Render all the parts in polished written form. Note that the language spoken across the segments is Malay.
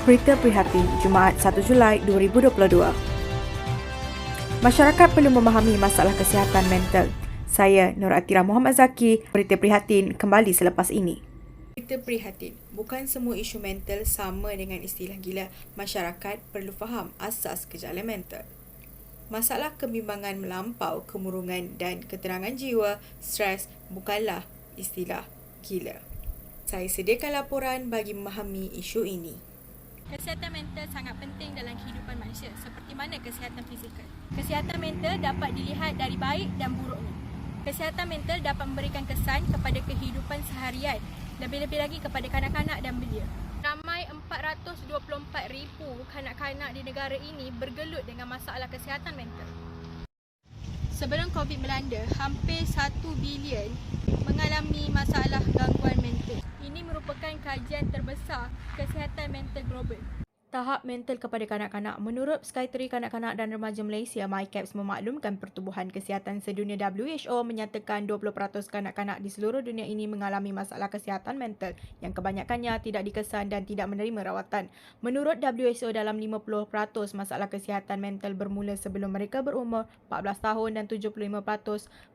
Berita prihatin Jumaat 1 Julai 2022. Masyarakat perlu memahami masalah kesihatan mental. Saya Nur Atira Muhammad Zaki. Berita prihatin kembali selepas ini. Berita prihatin, bukan semua isu mental sama dengan istilah gila. Masyarakat perlu faham asas gejala mental. Masalah kebimbangan melampau, kemurungan dan keterangan jiwa, stres bukanlah istilah gila. Saya sediakan laporan bagi memahami isu ini. Kesihatan mental sangat penting dalam kehidupan manusia, seperti mana kesihatan fizikal. Kesihatan mental dapat dilihat dari baik dan buruknya. Kesihatan mental dapat memberikan kesan kepada kehidupan seharian, lebih-lebih lagi kepada kanak-kanak dan belia. Ramai 424,000 kanak-kanak di negara ini bergelut dengan masalah kesihatan mental. Sebelum COVID melanda, hampir 1 bilion mengalami masalah gangguan mental. Ini merupakan kajian terbesar kesihatan mental global. Tahap mental kepada kanak-kanak. Menurut Sekretari Kanak-kanak dan Remaja Malaysia, MyCaps memaklumkan Pertubuhan Kesihatan Sedunia WHO menyatakan 20% kanak-kanak di seluruh dunia ini mengalami masalah kesihatan mental yang kebanyakannya tidak dikesan dan tidak menerima rawatan. Menurut WHO, dalam 50% masalah kesihatan mental bermula sebelum mereka berumur 14 tahun dan 75%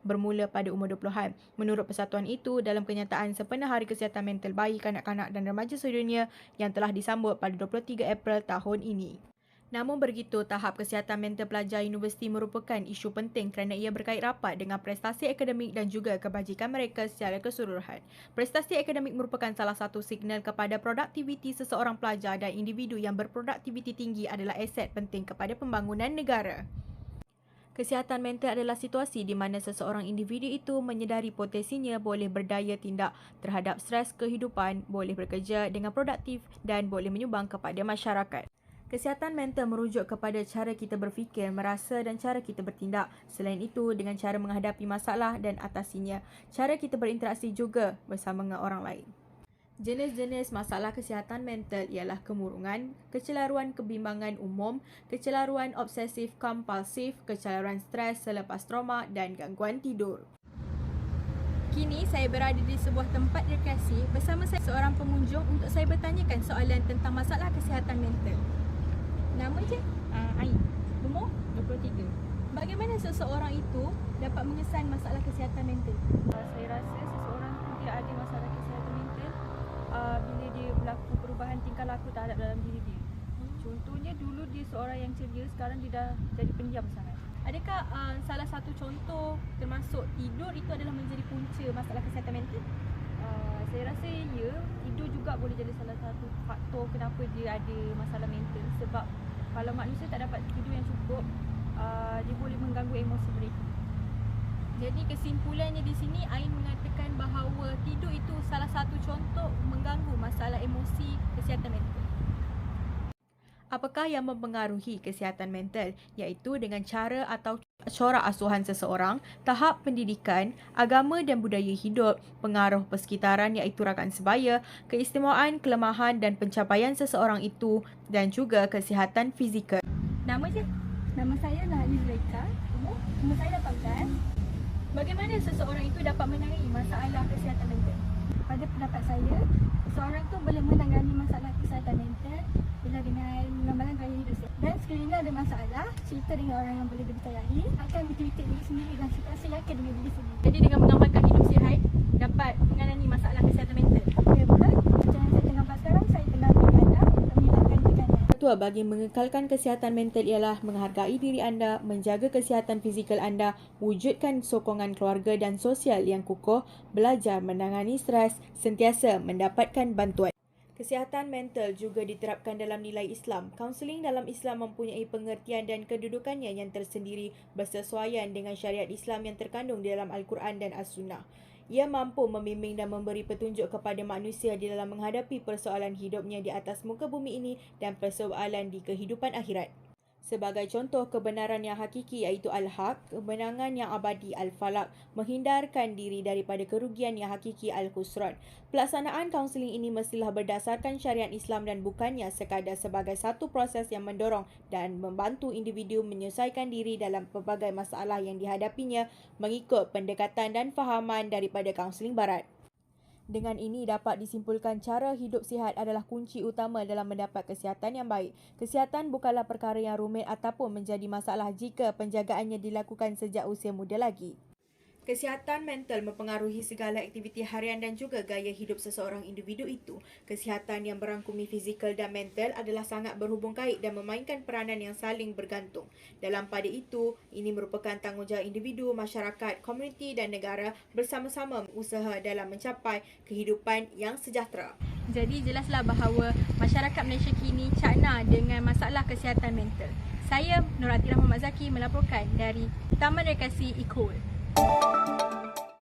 bermula pada umur 20-an. Menurut persatuan itu, dalam kenyataan sempena Hari Kesihatan Mental Bayi, Kanak-kanak dan Remaja Sedunia yang telah disambut pada 23 April tahun ini. Namun begitu, tahap kesihatan mental pelajar universiti merupakan isu penting kerana ia berkait rapat dengan prestasi akademik dan juga kebajikan mereka secara keseluruhan. Prestasi akademik merupakan salah satu signal kepada produktiviti seseorang pelajar dan individu yang berproduktiviti tinggi adalah aset penting kepada pembangunan negara. Kesihatan mental adalah situasi di mana seseorang individu itu menyedari potensinya, boleh berdaya tindak terhadap stres kehidupan, boleh bekerja dengan produktif dan boleh menyumbang kepada masyarakat. Kesihatan mental merujuk kepada cara kita berfikir, merasa dan cara kita bertindak. Selain itu, dengan cara menghadapi masalah dan atasinya, cara kita berinteraksi juga bersama dengan orang lain. Jenis-jenis masalah kesihatan mental ialah kemurungan, kecelaruan kebimbangan umum, kecelaruan obsesif kompulsif, kecelaruan stres selepas trauma dan gangguan tidur. Kini saya berada di sebuah tempat rekreasi bersama saya seorang pengunjung untuk saya bertanyakan soalan tentang masalah kesihatan mental. Nama je? Ain. Umur? 23. Bagaimana seseorang itu dapat mengesan masalah kesihatan mental? Saya rasa seseorang tu dia ada masalah kesihatan mental bila dia berlaku perubahan tingkah laku terhadap dalam diri dia. Contohnya dulu dia seorang yang ceria, sekarang dia dah jadi pendiam sangat. Adakah salah satu contoh termasuk tidur itu adalah menjadi punca masalah kesihatan mental? Saya rasa ya, tidur juga boleh jadi salah satu faktor kenapa dia ada masalah mental. Sebab kalau manusia tak dapat tidur yang cukup, dia boleh mengganggu emosi mereka. Jadi kesimpulannya di sini Ain mengatakan bahawa tidur itu salah satu contoh mengganggu masalah emosi kesihatan mental. Apakah yang mempengaruhi kesihatan mental? Iaitu dengan cara atau corak asuhan seseorang, tahap pendidikan, agama dan budaya hidup, pengaruh persekitaran iaitu rakan sebaya, keistimewaan, kelemahan dan pencapaian seseorang itu dan juga kesihatan fizikal. Nama je? Nama saya Nahli Zulaika. Umur saya 18. Bagaimana seseorang itu dapat menangani masalah kesihatan mental? Pada pendapat saya, seorang tu boleh menangani masalah kesihatan mental bila dengan mengamalkan gaya hidup sihat. Dan sekiranya ada masalah, cerita dengan orang yang boleh dipercayai, akan motivate diri sendiri dan rasa yakin dengan diri sendiri. Jadi dengan mengamalkan hidup sihat dapat menangani masalah kesihatan mental. Ya betul. Macam yang saya tengah buat sekarang, saya tengah berganda untuk menghilangkan tekanan. Ketua bagi mengekalkan kesihatan mental ialah menghargai diri anda, menjaga kesihatan fizikal anda, wujudkan sokongan keluarga dan sosial yang kukuh, belajar menangani stres, sentiasa mendapatkan bantuan. Kesihatan mental juga diterapkan dalam nilai Islam. Kaunseling dalam Islam mempunyai pengertian dan kedudukannya yang tersendiri bersesuaian dengan syariat Islam yang terkandung di dalam Al-Quran dan As-Sunnah. Ia mampu membimbing dan memberi petunjuk kepada manusia di dalam menghadapi persoalan hidupnya di atas muka bumi ini dan persoalan di kehidupan akhirat. Sebagai contoh kebenaran yang hakiki iaitu Al-Haq, kemenangan yang abadi Al-Falaq, menghindarkan diri daripada kerugian yang hakiki Al-Khusran. Pelaksanaan kaunseling ini mestilah berdasarkan syariat Islam dan bukannya sekadar sebagai satu proses yang mendorong dan membantu individu menyelesaikan diri dalam pelbagai masalah yang dihadapinya mengikut pendekatan dan fahaman daripada kaunseling barat. Dengan ini dapat disimpulkan cara hidup sihat adalah kunci utama dalam mendapat kesihatan yang baik. Kesihatan bukanlah perkara yang rumit ataupun menjadi masalah jika penjagaannya dilakukan sejak usia muda lagi. Kesihatan mental mempengaruhi segala aktiviti harian dan juga gaya hidup seseorang individu itu. Kesihatan yang berangkumi fizikal dan mental adalah sangat berhubung kait dan memainkan peranan yang saling bergantung. Dalam pada itu, ini merupakan tanggungjawab individu, masyarakat, komuniti dan negara bersama-sama usaha dalam mencapai kehidupan yang sejahtera. Jadi jelaslah bahawa masyarakat Malaysia kini cakna dengan masalah kesihatan mental. Saya Nur Atira Muhammad Zaki melaporkan dari Taman Rekreasi Eco World.